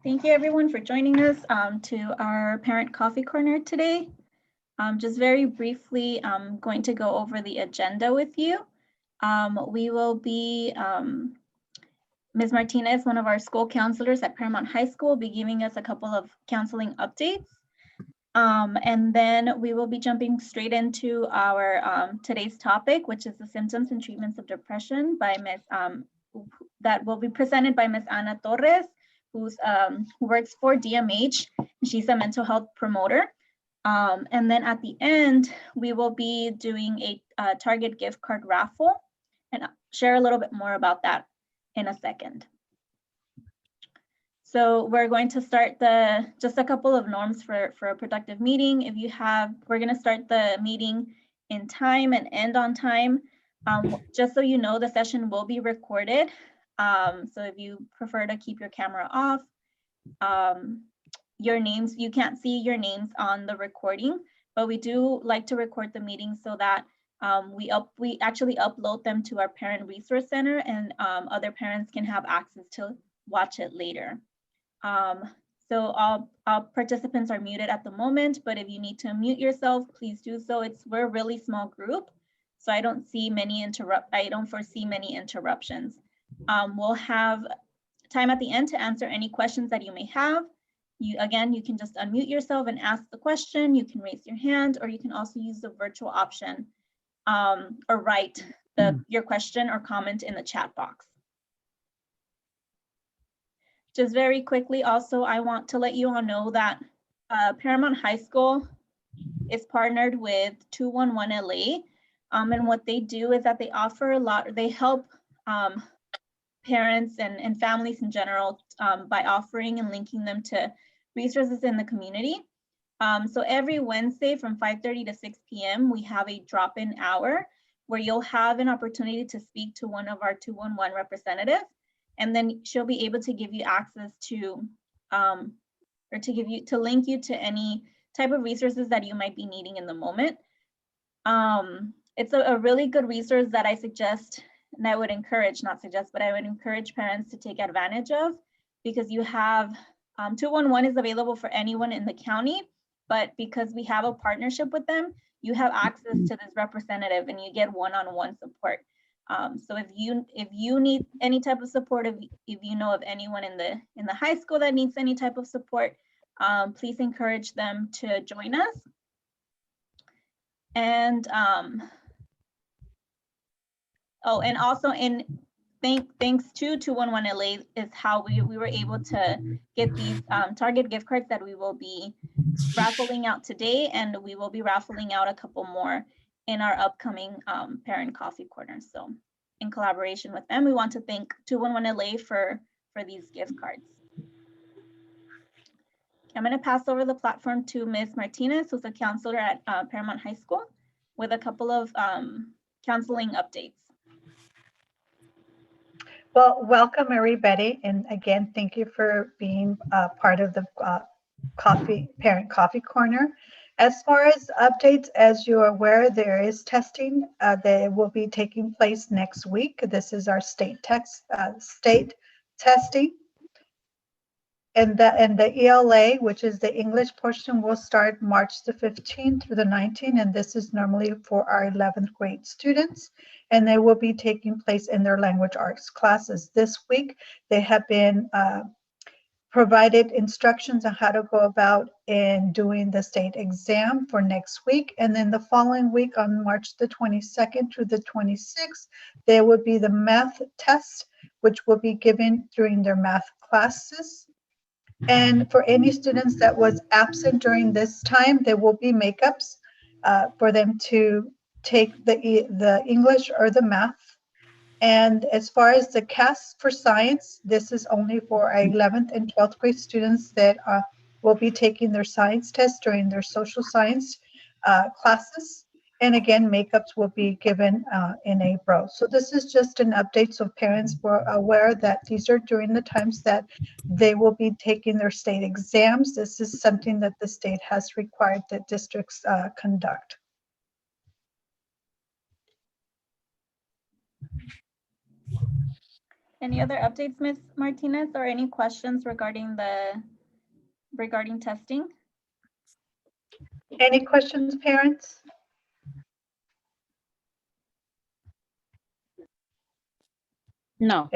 Thank you everyone for joining us to our Parent Coffee Corner today. Just very briefly, I'm going to go over the agenda with you. We will be, Ms. Martinez, one of our school counselors at Paramount High School, will be giving us a couple of counseling updates. And then we will be jumping straight into our today's topic, which is the symptoms and treatments of depression by that will be presented by Ms. Ana Torres, who works for DMH. She's a mental health promoter. And then at the end, we will be doing a Target gift card raffle, and I'll share a little bit more about that in a second. So we're going to start just a couple of norms for a productive meeting. We're going to start the meeting in time and end on time. Just so you know, the session will be recorded. So if you prefer to keep your camera off, your names, you can't see your names on the recording, but we do like to record the meeting so that we actually upload them to our Parent Resource Center, and other parents can have access to watch it later. So all participants are muted at the moment, but if you need to mute yourself, please do so. We're a really small group, so I don't foresee many interruptions. We'll have time at the end to answer any questions that you may have. You can just unmute yourself and ask the question. You can raise your hand, or you can also use the virtual option or write your question or comment in the chat box. Just very quickly, also, I want to let you all know that Paramount High School is partnered with 211 LA. And what they do is that they offer they help parents and families in general by offering and linking them to resources in the community. So every Wednesday from 5:30 to 6 p.m., we have a drop-in hour where you'll have an opportunity to speak to one of our 211 representatives. And then she'll be able to give you access to, to link you to any type of resources that you might be needing in the moment. It's a really good resource that I suggest, and I would encourage, not suggest, but I would encourage parents to take advantage of, because you have, 211 is available for anyone in the county, but because we have a partnership with them, you have access to this representative and you get one-on-one support. So if you need any type of support, if you know of anyone in the high school that needs any type of support, please encourage them to join us. And and also thanks to 211 LA is how we were able to get these Target gift cards that we will be raffling out today, and we will be raffling out a couple more in our upcoming Parent Coffee Corner. So in collaboration with them, we want to thank 211 LA for these gift cards. I'm going to pass over the platform to Ms. Martinez, who's a counselor at Paramount High School, with a couple of counseling updates. Well, welcome everybody, and again, thank you for being part of the Parent Coffee Corner. As far as updates, as you are aware, there is testing that will be taking place next week. This is our state testing. And the ELA, which is the English portion, will start March the 15th through the 19th, and this is normally for our 11th grade students, and they will be taking place in their language arts classes. This week, they have been provided instructions on how to go about in doing the state exam for next week. And then the following week on March the 22nd through the 26th, there will be the math test, which will be given during their math classes. And for any students that was absent during this time, there will be makeups for them to take the English or the math. And as far as the CAS for science, this is only for our 11th and 12th grade students that will be taking their science test during their social science classes. And again, makeups will be given in April. So this is just an update so parents were aware that these are during the times that they will be taking their state exams. This is something that the state has required that districts conduct. Any other updates, Ms. Martinez, or any questions regarding testing? Any questions, parents? No.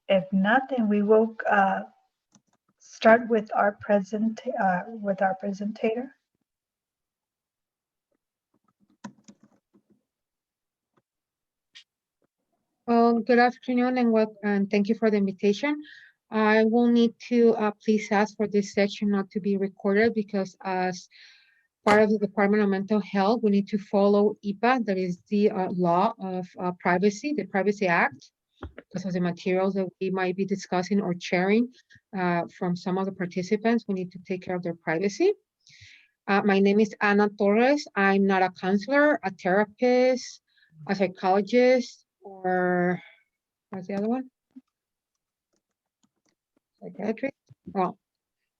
If not, then we will start with our presentator. Well, good afternoon and thank you for the invitation. I will need to please ask for this section not to be recorded because as part of the Department of Mental Health, we need to follow IPA, that is the law of privacy, the Privacy Act, because of the materials that we might be discussing or sharing from some of the participants. We need to take care of their privacy. My name is Ana Torres. I'm not a counselor, a therapist, a psychologist, or what's the other one? Psychiatrist? Well,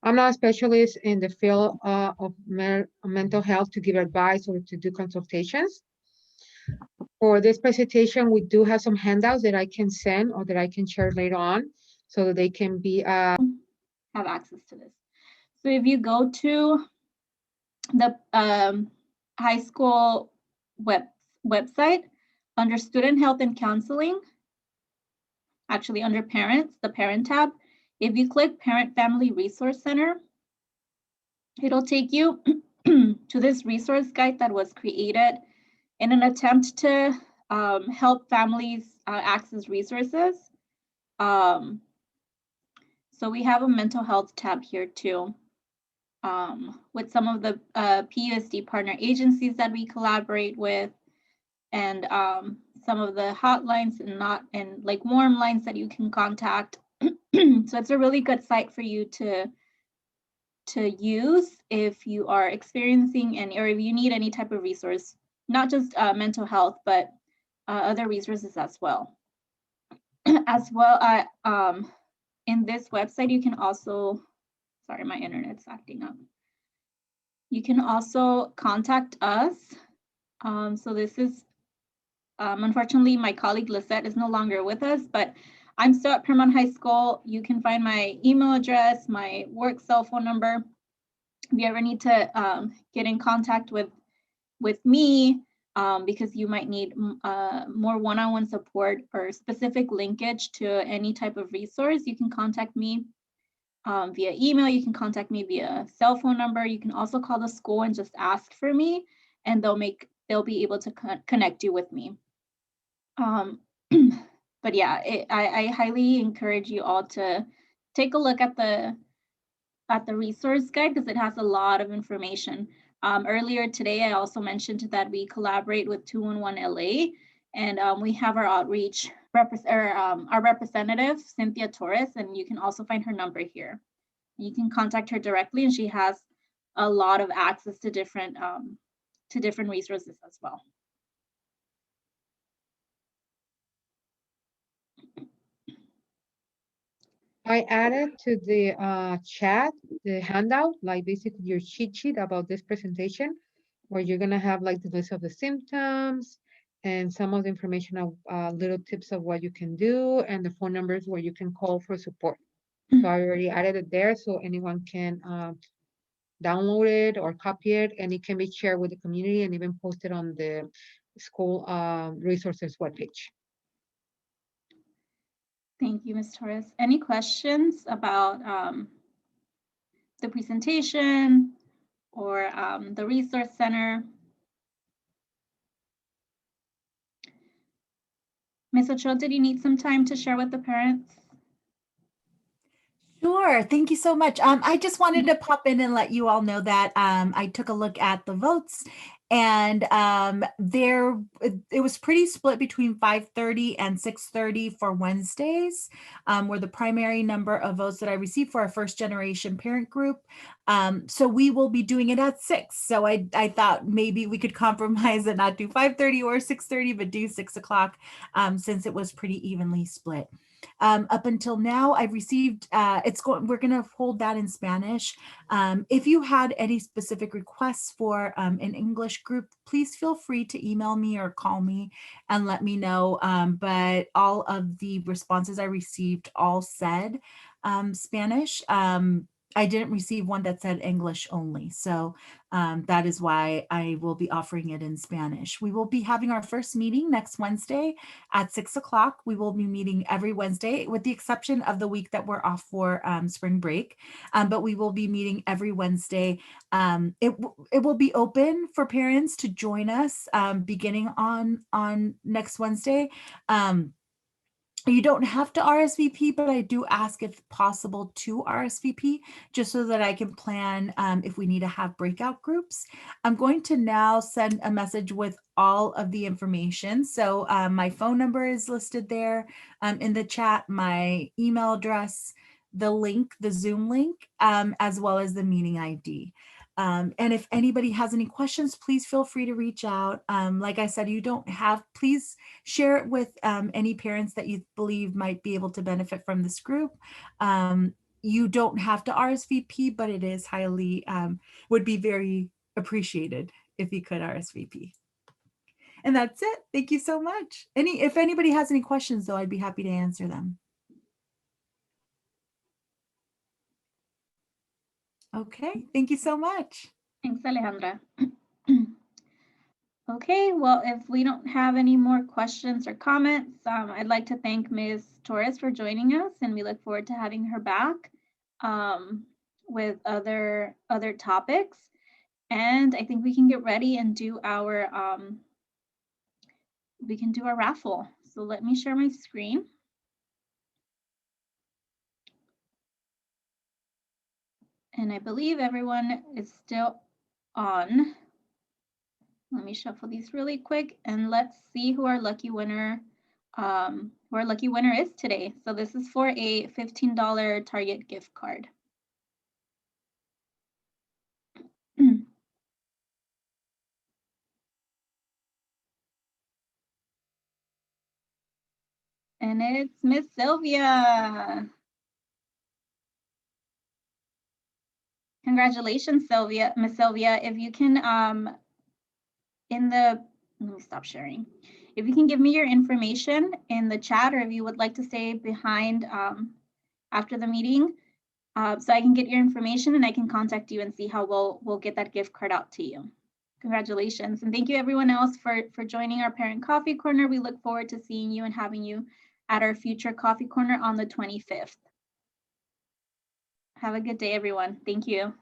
I'm not a specialist in the field of mental health to give advice or to do consultations. For this presentation, we do have some handouts that I can send or that I can share later on so that they can be have access to this. So if you go to the high school website under student health and counseling, actually under parents, the parent tab, if you click Parent Family Resource Center, it'll take you to this resource guide that was created in an attempt to help families access resources. So we have a mental health tab here too, with some of the PUSD partner agencies that we collaborate with, and some of the hotlines and like warm lines that you can contact. So it's a really good site for you to use if you are experiencing or if you need any type of resource, not just mental health, but other resources as well. As well, in this website, you can also, sorry, my internet's acting up. You can also contact us. So this is, unfortunately, my colleague Lisette is no longer with us, but I'm still at Paramount High School. You can find my email address, my work cell phone number. If you ever need to get in contact with me, because you might need more one-on-one support or specific linkage to any type of resource, you can contact me via email. You can contact me via cell phone number. You can also call the school and just ask for me, and they'll be able to connect you with me. But yeah, I highly encourage you all to take a look at the resource guide because it has a lot of information. Earlier today, I also mentioned that we collaborate with 211 LA, and we have our outreach our representative, Cynthia Torres, and you can also find her number here. You can contact her directly, and she has a lot of access to different resources as well. I added to the chat, the handout, like basically your cheat sheet about this presentation, where you're gonna have like the list of the symptoms and some of the information of little tips of what you can do and the phone numbers where you can call for support. So I already added it there so anyone can download it or copy it, and it can be shared with the community and even posted on the school resources webpage. Thank you, Ms. Torres. Any questions about the presentation or the resource center? Ms. Ochoa, did you need some time to share with the parents? Sure. Thank you so much. I just wanted to pop in and let you all know that I took a look at the votes, and it was pretty split between 5:30 and 6:30 for Wednesdays, were the primary number of votes that I received for our first generation parent group. So we will be doing it at 6. So I thought maybe we could compromise and not do 5:30 or 6:30, but do 6 o'clock since it was pretty evenly split. Up until now, I've received, we're going to hold that in Spanish. If you had any specific requests for an English Spanish group, please feel free to email me or call me and let me know. But all of the responses I received all said Spanish. I didn't receive one that said English only. So that is why I will be offering it in Spanish. We will be having our first meeting next Wednesday at 6 o'clock. We will be meeting every Wednesday with the exception of the week that we're off for spring break. But we will be meeting every Wednesday. It will be open for parents to join us beginning on next Wednesday. You don't have to RSVP, but I do ask if possible to RSVP just so that I can plan if we need to have breakout groups. I'm going to now send a message with all of the information. So my phone number is listed there in the chat, my email address, the link, the Zoom link, as well as the meeting ID. And if anybody has any questions, please feel free to reach out. Like I said, you don't have, please share it with any parents that you believe might be able to benefit from this group. You don't have to RSVP, but it is highly, would be very appreciated if you could RSVP. And that's it. Thank you so much. If anybody has any questions though, I'd be happy to answer them. Okay, thank you so much. Thanks, Alejandra. Okay, well, if we don't have any more questions or comments, I'd like to thank Ms. Torres for joining us, and we look forward to having her back with other topics. And I think we can get ready and do our raffle. So let me share my screen. And I believe everyone is still on. Let me shuffle these really quick and let's see who our lucky winner is today. So this is for a $15 Target gift card. And it's Miss Sylvia. Congratulations, Sylvia, Miss Sylvia. If you can, let me stop sharing. If you can give me your information in the chat, or if you would like to stay behind after the meeting, so I can get your information and I can contact you and see how we'll get that gift card out to you. Congratulations. And thank you everyone else for joining our Parent Coffee Corner. We look forward to seeing you and having you at our future Coffee Corner on the 25th. Have a good day, everyone. Thank you.